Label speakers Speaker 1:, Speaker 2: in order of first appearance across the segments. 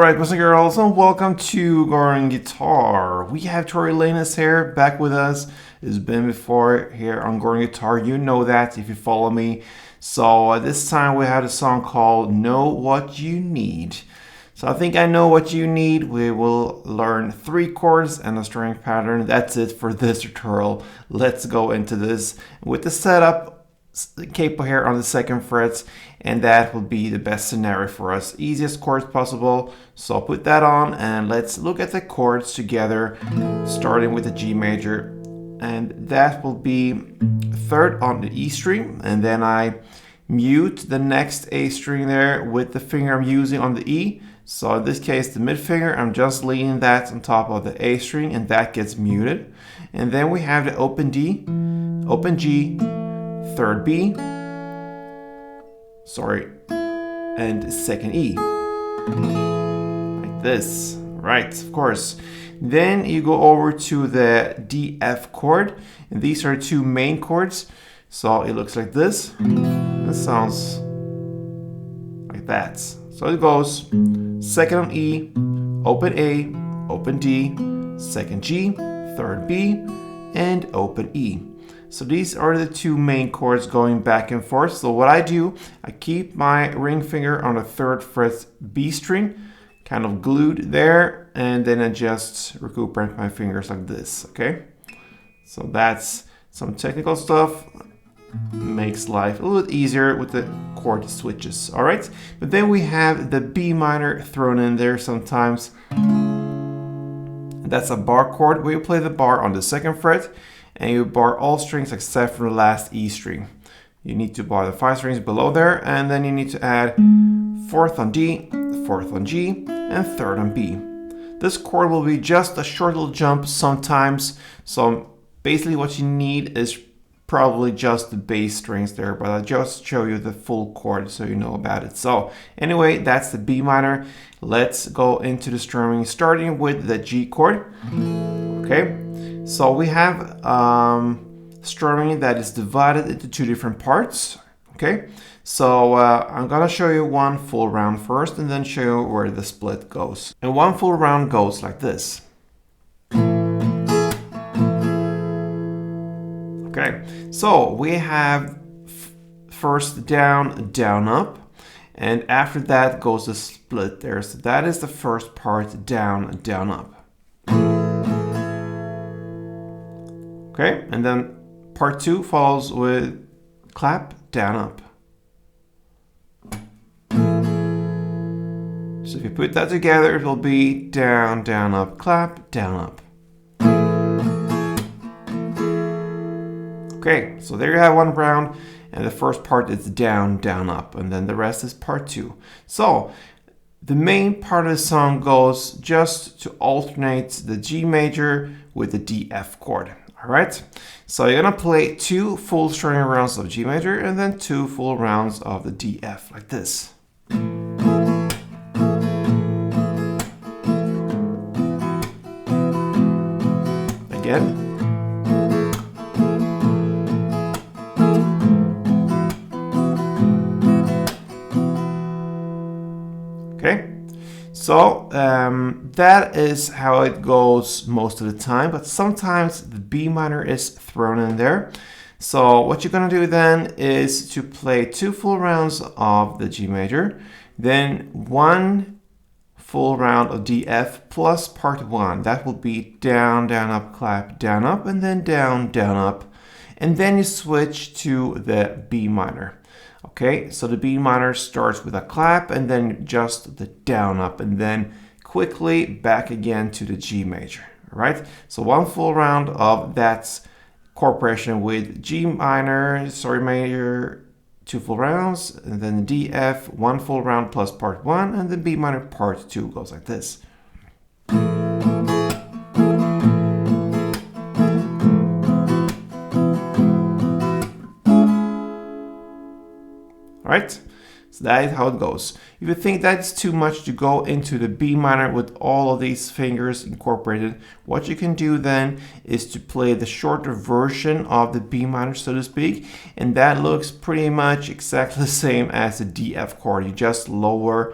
Speaker 1: Alright, boys and girls, and welcome to Going Guitar. We have Tory Lanez here, back with us. It's been before here on Going Guitar. You know that if you follow me. So this time we have a song called Know What You Need. So I think I know what you need. We will learn 3 chords and a string pattern. That's it for this tutorial. Let's go into this with the setup. Capo here on the 2nd fret, and that will be the best scenario for us, easiest chords possible. So I'll put that on and let's look at the chords together, starting with the G major, and that will be 3rd on the E string, and then I mute the next A string there with the finger I'm using on the E. So in this case the mid finger, I'm just leaning that on top of the A string and that gets muted. And then we have the open D, open G, 3rd B, and 2nd E, like this, right, of course. Then you go over to the D, F chord, and these are 2 main chords, so it looks like this. This sounds like that. So it goes 2nd on E, open A, open D, 2nd G, 3rd B, and open E. So these are the 2 main chords going back and forth. So what I do, I keep my ring finger on the 3rd fret B string, kind of glued there, and then I just recuperate my fingers like this, okay? So that's some technical stuff, makes life a little bit easier with the chord switches, all right? But then we have the B minor thrown in there sometimes. That's a bar chord where you play the bar on the 2nd fret, and you bar all strings except for the last E string. You need to bar the 5 strings below there, and then you need to add 4th on D, 4th on G, and 3rd on B. This chord will be just a short little jump sometimes, so basically what you need is probably just the bass strings there, but I'll just show you the full chord so you know about it. So anyway, that's the B minor. Let's go into the strumming, starting with the G chord, okay? So we have strumming that is divided into 2 different parts, okay? So I'm gonna show you one full round first and then show you where the split goes. And one full round goes like this. Okay, so we have first down, down, up, and after that goes the split there. So that is the first part, down, down, up. Okay, and then part 2 follows with clap, down, up. So if you put that together, it will be down, down, up, clap, down, up. Okay, so there you have one round, and the first part is down, down, up, and then the rest is part 2. So the main part of the song goes just to alternate the G major with the D, F chord. All right, so you're gonna play 2 full string rounds of G major and then 2 full rounds of the D, F, like this. Again. Okay. So that is how it goes most of the time, but sometimes the B minor is thrown in there. So what you're gonna do then is to play 2 full rounds of the G major, then 1 full round of D, F plus part 1. That will be down, down, up, clap, down, up, and then down, down, up. And then you switch to the B minor. Okay, so the B minor starts with a clap and then just the down, up, and then quickly back again to the G major. All right, so 1 full round of that corporation with G minor, major, 2 full rounds, and then D, F, 1 full round plus part 1, and then B minor part 2 goes like this. Right? So that is how it goes. If you think that's too much to go into the B minor with all of these fingers incorporated, what you can do then is to play the shorter version of the B minor, so to speak, and that looks pretty much exactly the same as the D, F chord. You just lower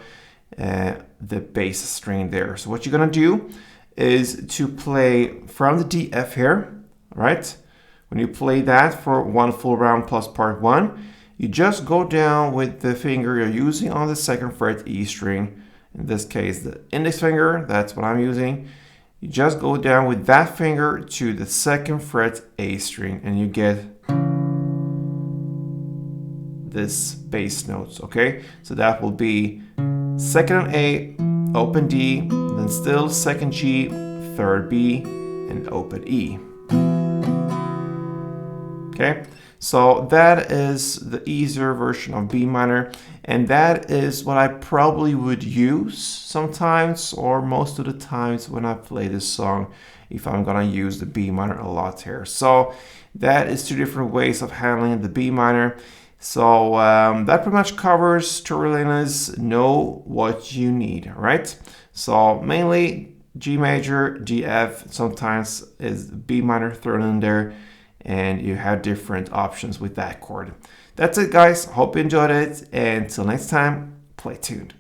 Speaker 1: the bass string there. So what you're gonna do is to play from the D F here, right? When you play that for one full round plus part 1, you just go down with the finger you're using on the 2nd fret E string. In this case, the index finger, that's what I'm using. You just go down with that finger to the 2nd fret A string and you get this bass notes, okay? So that will be 2nd on A, open D, then still 2nd G, 3rd B, and open E. Okay, so that is the easier version of B minor, and that is what I probably would use sometimes or most of the times when I play this song, if I'm gonna use the B minor a lot here. So that is 2 different ways of handling the B minor. So that pretty much covers Tory Lanez Know What You Need, right? So mainly G major, G F, sometimes is B minor thrown in there, and you have different options with that chord. That's it, guys. Hope you enjoyed it, and until next time, play tuned.